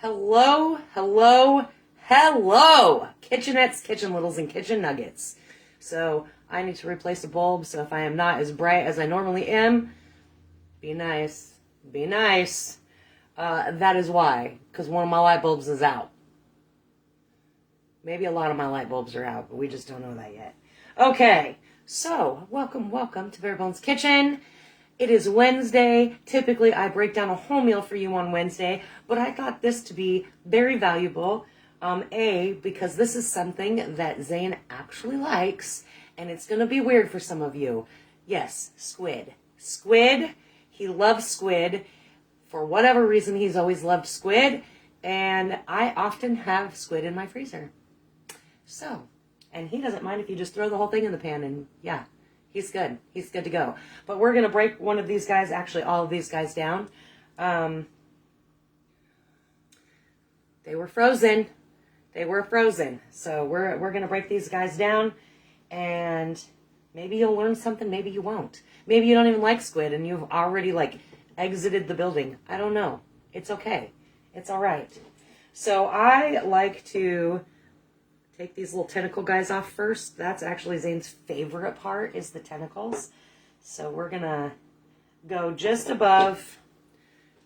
Hello, hello, hello, kitchenettes, kitchen littles, and kitchen nuggets. So I need to replace a bulb, so if I am not as bright as I normally am, be nice, be nice. That is why, because one of my light bulbs is out. Maybe a lot of my light bulbs are out, but we just don't know that yet. Okay, so welcome to Bare Bones Kitchen. It is Wednesday. Typically, I break down a whole meal for you on Wednesday, but I thought this to be very valuable. Because this is something that Zane actually likes, and it's going to be weird for some of you. Yes, squid. Squid. He loves squid. For whatever reason, he's always loved squid, and I often have squid in my freezer. So, and he doesn't mind if you just throw the whole thing in the pan, and yeah. He's good. He's good to go. But we're going to break one of these guys, actually all of these guys down. They were frozen. They were frozen. So we're going to break these guys down. And maybe you'll learn something. Maybe you won't. Maybe you don't even like squid and you've already exited the building. I don't know. It's okay. It's all right. So I like to take these little tentacle guys off first. That's actually Zane's favorite part, is the tentacles. So we're gonna go just above.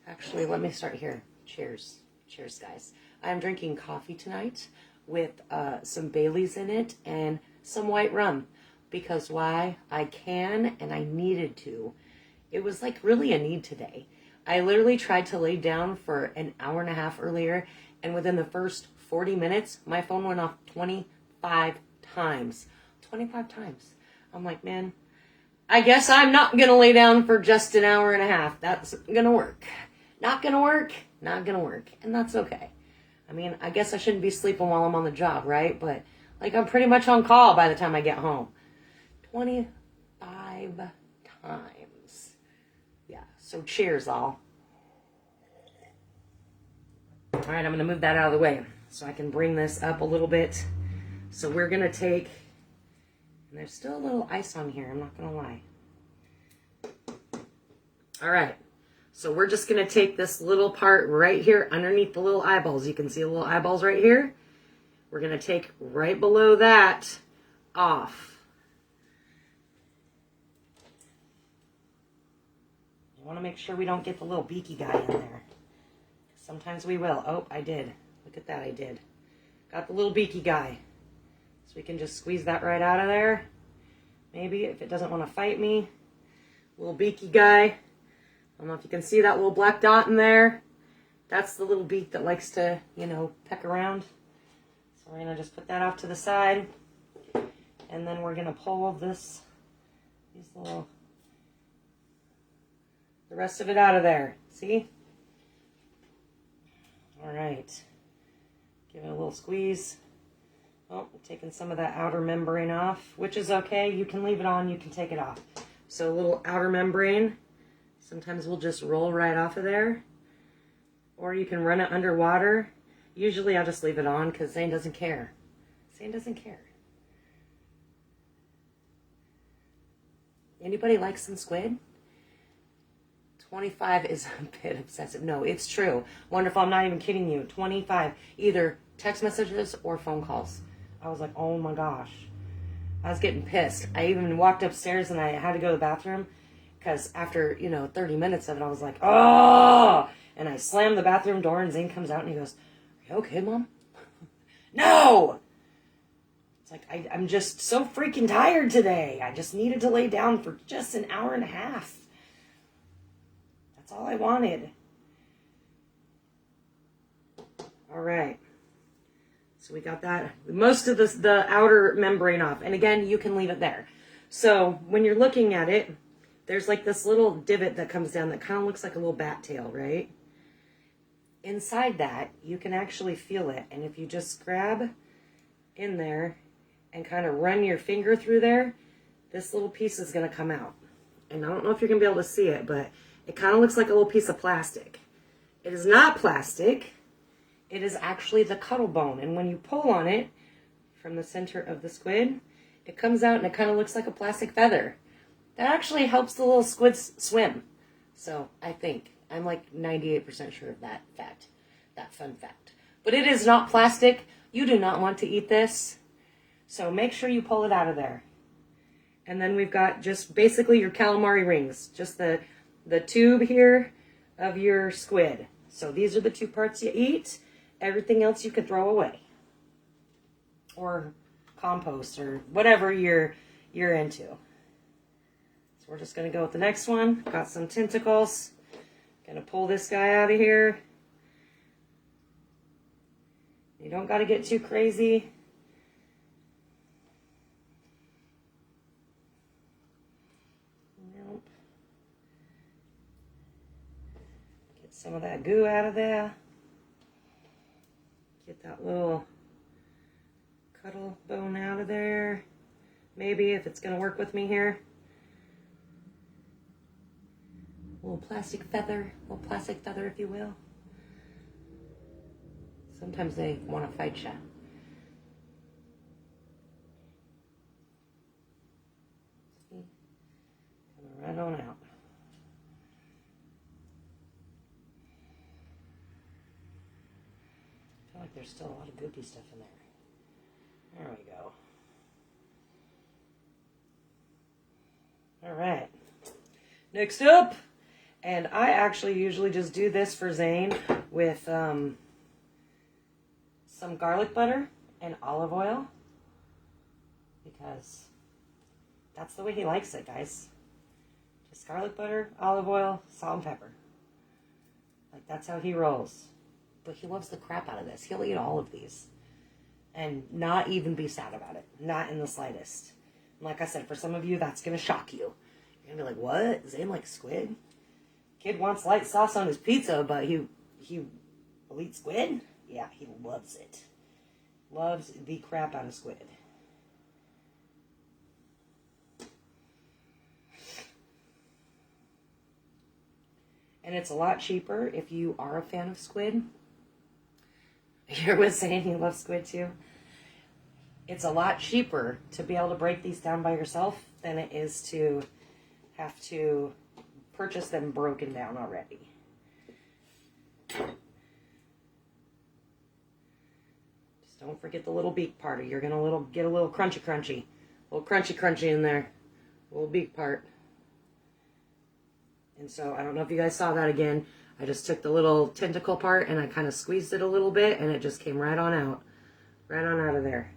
Actually, let me start here. Cheers. Cheers, guys. I'm drinking coffee tonight with some Baileys in it and some white rum. Because why? I can and I needed to. It was really a need today. I literally tried to lay down for an hour and a half earlier, and within the first 40 minutes, my phone went off 25 times. 25 times. I'm like, man, I guess I'm not going to lay down for just an hour and a half. That's going to work. Not going to work. Not going to work. And that's okay. I mean, I guess I shouldn't be sleeping while I'm on the job, right? But, I'm pretty much on call by the time I get home. 25 times. Yeah, so cheers, all. All right, I'm going to move that out of the way so I can bring this up a little bit. So we're going to take, and there's still a little ice on here, I'm not going to lie. All right, so we're just going to take this little part right here underneath the little eyeballs. You can see the little eyeballs right here. We're going to take right below that off. You want to make sure we don't get the little beaky guy in there. Sometimes we will. Oh, I did. Look at that, I did. Got the little beaky guy. So we can just squeeze that right out of there. Maybe, if it doesn't want to fight me. Little beaky guy. I don't know if you can see that little black dot in there. That's the little beak that likes to, peck around. So we're going to just put that off to the side. And then we're going to pull the rest of it out of there. See? All right. Give it a little squeeze. Oh, taking some of that outer membrane off, which is okay. You can leave it on, you can take it off. So a little outer membrane. Sometimes we'll just roll right off of there. Or you can run it underwater. Usually I'll just leave it on because Zane doesn't care. Zane doesn't care. Anybody like some squid? 25 is a bit obsessive. No, it's true. Wonderful. I'm not even kidding you. 25. Either text messages or phone calls. I was like, oh my gosh. I was getting pissed. I even walked upstairs and I had to go to the bathroom because after, 30 minutes of it, I was like, oh! And I slammed the bathroom door and Zane comes out and he goes, are you okay, Mom? No! It's like, I'm just so freaking tired today. I just needed to lay down for just an hour and a half. That's all I wanted. All right. So we got that, most of the outer membrane off. And again, you can leave it there. So when you're looking at it, there's this little divot that comes down that kind of looks like a little bat tail, right? Inside that, you can actually feel it. And if you just grab in there and kind of run your finger through there, this little piece is going to come out. And I don't know if you're going to be able to see it, but it kind of looks like a little piece of plastic. It is not plastic. It is actually the cuttle bone. And when you pull on it from the center of the squid, it comes out and it kind of looks like a plastic feather. That actually helps the little squids swim. So I think. I'm 98% sure of that fact. that fun fact. But it is not plastic. You do not want to eat this. So make sure you pull it out of there. And then we've got just basically your calamari rings. Just the tube here of your squid. So these are the two parts you eat. Everything else you could throw away. Or compost or whatever you're into. So we're just going to go with the next one. Got some tentacles. Going to pull this guy out of here. You don't got to get too crazy. Nope. Get some of that goo out of there. Get that little cuddle bone out of there. Maybe, if it's going to work with me here. A little plastic feather, if you will. Sometimes they want to fight you. See? Coming right on out. I feel like there's still a lot of goopy stuff in there. There we go. All right. Next up, and I actually usually just do this for Zane with some garlic butter and olive oil, because that's the way he likes it, guys. Just garlic butter, olive oil, salt and pepper. Like, that's how he rolls. But he loves the crap out of this. He'll eat all of these and not even be sad about it. Not in the slightest. And like I said, for some of you, that's going to shock you. You're going to be like, what? Zane likes squid? Kid wants light sauce on his pizza, but he will eat squid? Yeah, he loves it. Loves the crap out of squid. And it's a lot cheaper if you are a fan of squid. You're with saying you love squid too. It's a lot cheaper to be able to break these down by yourself than it is to have to purchase them broken down already. Just don't forget the little beak part. Or you're gonna get a little crunchy. A little crunchy in there. A little beak part. And so, I don't know if you guys saw that again. I just took the little tentacle part and I kind of squeezed it a little bit and it just came right on out. Right on out of there.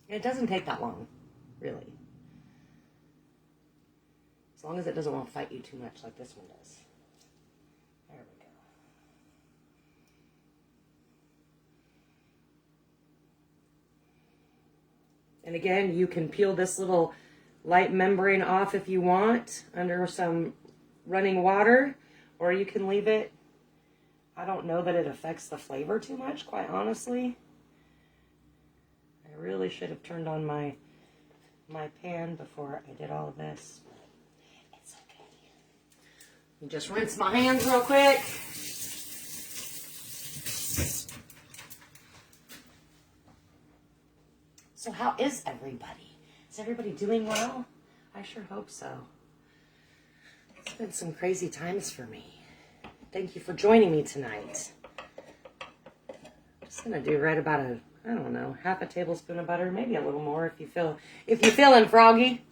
And it doesn't take that long, really. As long as it doesn't want to fight you too much like this one does. There we go. And again, you can peel this little light membrane off if you want under some running water, or you can leave it. I don't know that it affects the flavor too much, quite honestly. I really should have turned on my pan before I did all of this. But it's okay. Let me just rinse my hands real quick. So how is everybody? Is everybody doing well? I sure hope so. It's been some crazy times for me. Thank you for joining me tonight. I'm just gonna do right about I don't know, half a tablespoon of butter, maybe a little more if you're feeling froggy.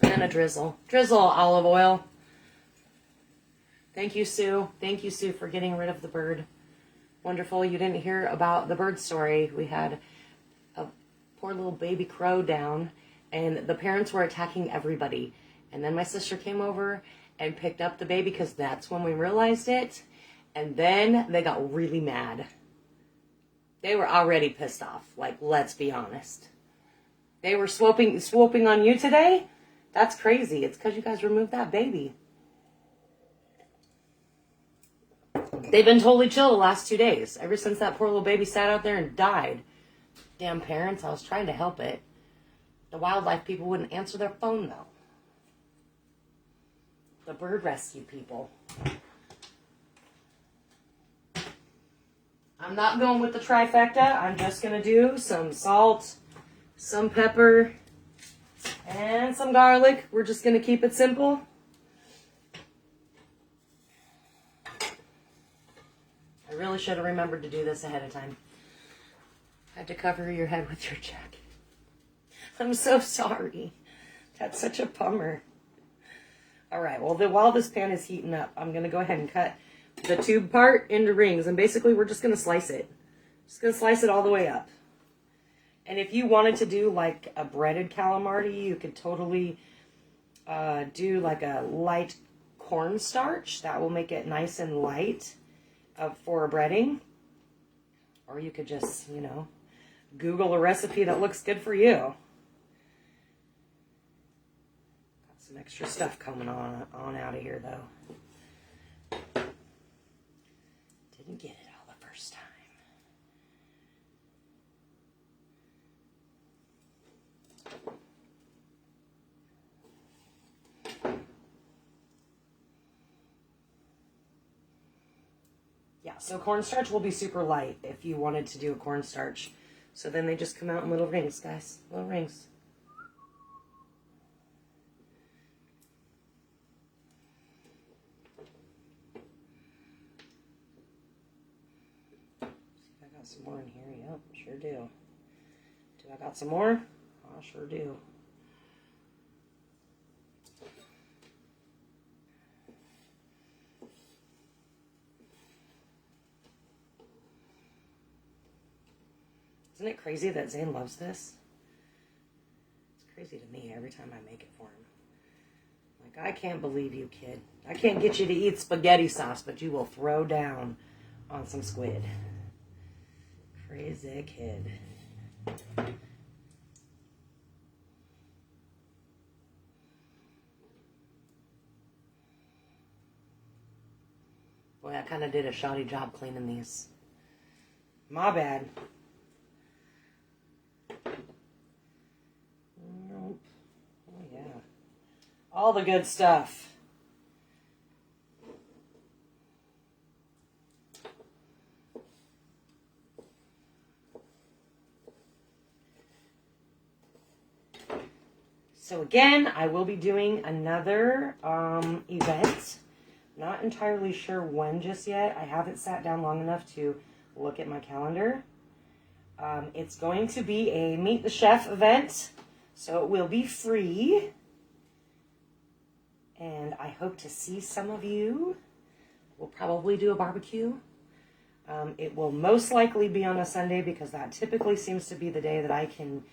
And a drizzle olive oil. Thank you, Sue. Thank you, Sue, for getting rid of the bird. Wonderful. You didn't hear about the bird story. We had a poor little baby crow down, and the parents were attacking everybody. And then my sister came over and picked up the baby because that's when we realized it. And then they got really mad. They were already pissed off. Like, let's be honest. They were swooping on you today? That's crazy. It's because you guys removed that baby. They've been totally chill the last 2 days. Ever since that poor little baby sat out there and died. Damn parents, I was trying to help it. The wildlife people wouldn't answer their phone, though. The bird rescue people. I'm not going with the trifecta. I'm just going to do some salt, some pepper, and some garlic. We're just going to keep it simple. I really should have remembered to do this ahead of time. I had to cover your head with your jacket. I'm so sorry. That's such a bummer. All right, well, while this pan is heating up, I'm going to go ahead and cut the tube part into rings. And basically, we're just going to slice it. Just going to slice it all the way up. And if you wanted to do like a breaded calamari, you could totally do like a light cornstarch. That will make it nice and light for breading. Or you could just, you know, Google a recipe that looks good for you. Got some extra stuff coming on out of here, though. Didn't get it all the first time. Yeah, so cornstarch will be super light if you wanted to do a cornstarch. So then they just come out in little rings, guys. Little rings. See if I got some more in here. Yep, sure do. Do I got some more? I sure do. Isn't it crazy that Zane loves this? It's crazy to me every time I make it for him. Like, I can't believe you, kid. I can't get you to eat spaghetti sauce, but you will throw down on some squid. Crazy kid. Boy, I kind of did a shoddy job cleaning these. My bad. Nope. Oh, yeah. All the good stuff. So again, I will be doing another event. Not entirely sure when just yet. I haven't sat down long enough to look at my calendar. It's going to be a Meet the Chef event, so it will be free. And I hope to see some of you. We'll probably do a barbecue. It will most likely be on a Sunday because that typically seems to be the day that I can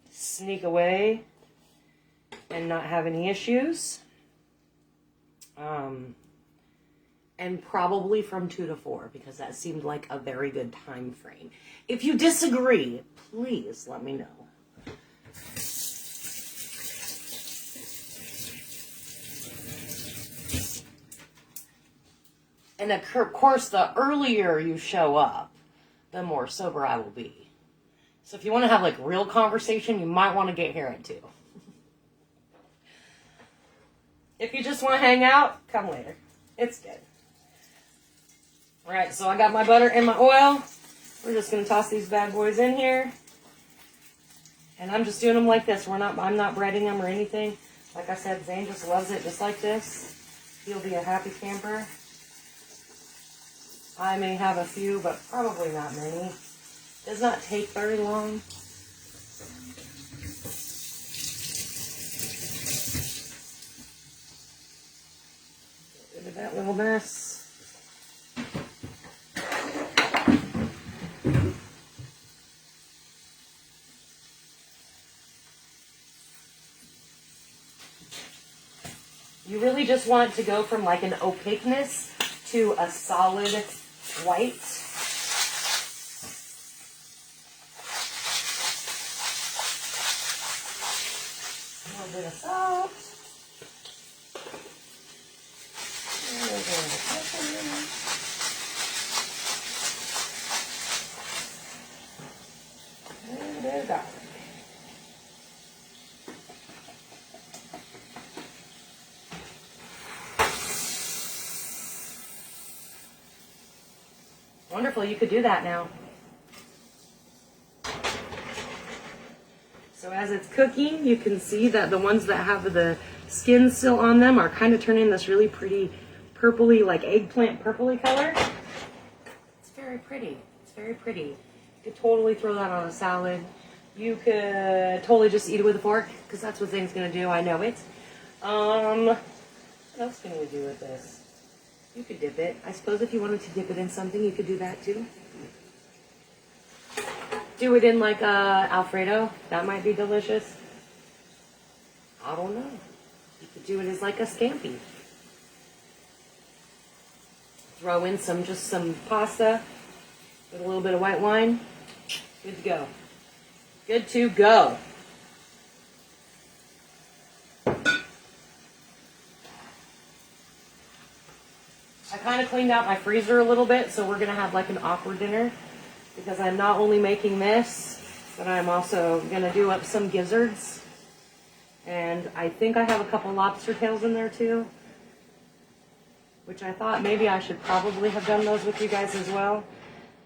sneak away and not have any issues. And probably from 2 to 4 because that seemed like a very good time frame. If you disagree, please let me know. And of course, the earlier you show up, the more sober I will be. So if you want to have like real conversation, you might want to get here at 2. If you just want to hang out, come later. It's good. All right, so I got my butter and my oil. We're just going to toss these bad boys in here. And I'm just doing them like this. I'm not breading them or anything. Like I said, Zane just loves it just like this. He'll be a happy camper. I may have a few, but probably not many. Does not take very long. Get rid of that little mess. You really just want it to go from like an opaqueness to a solid white. A little bit of salt. And a little bit of pepper. And a bit of garlic. Wonderful, you could do that now. So as it's cooking, you can see that the ones that have the skin still on them are kind of turning this really pretty purpley, like eggplant purpley color. It's very pretty. It's very pretty. You could totally throw that on a salad. You could totally just eat it with a fork, because that's what thing's going to do. I know it. What else can we do with this? You could dip it. I suppose if you wanted to dip it in something, you could do that too. Do it in like Alfredo. That might be delicious. I don't know. You could do it as like a scampi. Throw in just some pasta with a little bit of white wine. Good to go. Good to go. I kind of cleaned out my freezer a little bit, so we're going to have like an awkward dinner. Because I'm not only making this, but I'm also going to do up some gizzards. And I think I have a couple lobster tails in there too. Which I thought maybe I should probably have done those with you guys as well.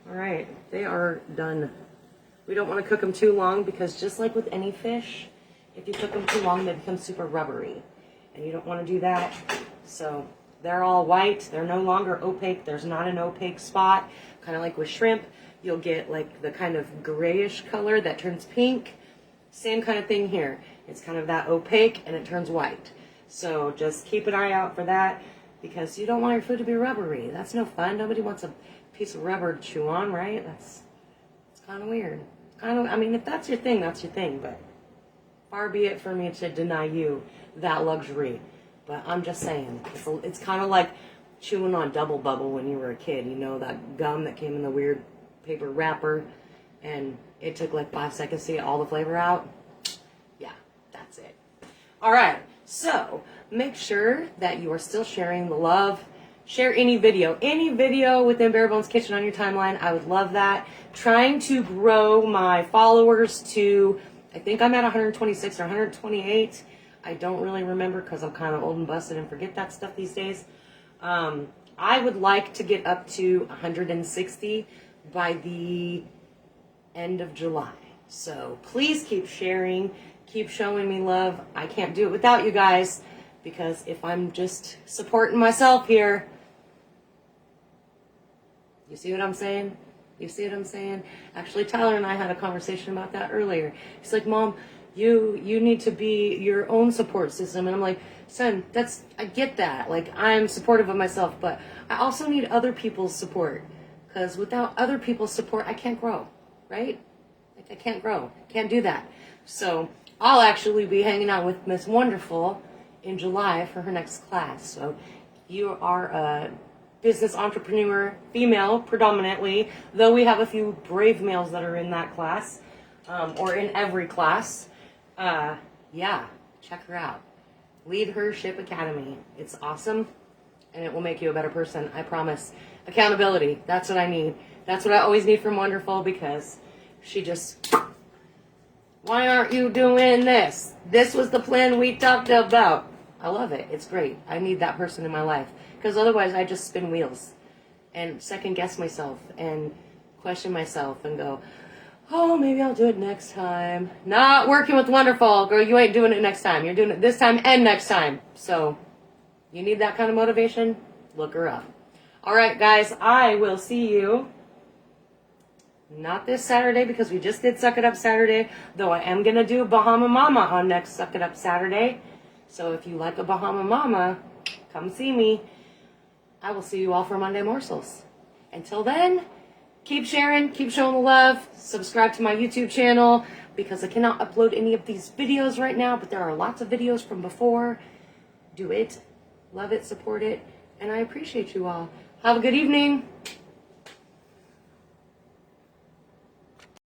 Alright, they are done. We don't want to cook them too long because just like with any fish, if you cook them too long, they become super rubbery. And you don't want to do that. So they're all white. They're no longer opaque. There's not an opaque spot. Kind of like with shrimp. You'll get like the kind of grayish color that turns pink. Same kind of thing here. It's kind of that opaque and it turns white. So just keep an eye out for that because you don't want your food to be rubbery. That's no fun. Nobody wants a piece of rubber to chew on, right? It's kind of weird. I mean, if that's your thing, that's your thing. But far be it for me to deny you that luxury. But I'm just saying, it's kind of like chewing on Double Bubble when you were a kid. You know, that gum that came in the weird paper wrapper and it took like 5 seconds to get all the flavor out. Yeah, that's it. All right, so make sure that you are still sharing the love. Share any video within Bare Bones Kitchen on your timeline. I would love that. Trying to grow my followers to, I think I'm at 126 or 128. I don't really remember because I'm kind of old and busted and forget that stuff these days. I would like to get up to 160 by the end of July. So please keep sharing, keep showing me love. I can't do it without you guys because if I'm just supporting myself here, you see what I'm saying? You see what I'm saying? Actually, Tyler and I had a conversation about that earlier. He's like, Mom, you need to be your own support system. And I'm like, son, I get that. Like, I'm supportive of myself, but I also need other people's support. Because without other people's support, I can't grow, right? Like, I can't grow. Can't do that. So I'll actually be hanging out with Miss Wonderful in July for her next class. So you are a business entrepreneur, female predominantly, though we have a few brave males that are in that class, or in every class. Yeah, check her out. Lead Her Ship Academy. It's awesome, and it will make you a better person, I promise. Accountability, that's what I need. That's what I always need from Wonderful, because she just, why aren't you doing this? This was the plan we talked about. I love it. It's great. I need that person in my life, because otherwise I just spin wheels and second guess myself and question myself and go, oh, maybe I'll do it next time. Not working with Wonderful. Girl, you ain't doing it next time. You're doing it this time and next time. So you need that kind of motivation? Look her up. All right, guys, I will see you not this Saturday because we just did Suck It Up Saturday, though I am going to do Bahama Mama on next Suck It Up Saturday. So if you like a Bahama Mama, come see me. I will see you all for Monday Morsels. Until then, keep sharing, keep showing the love, subscribe to my YouTube channel because I cannot upload any of these videos right now, but there are lots of videos from before. Do it, love it, support it, and I appreciate you all. Have a good evening.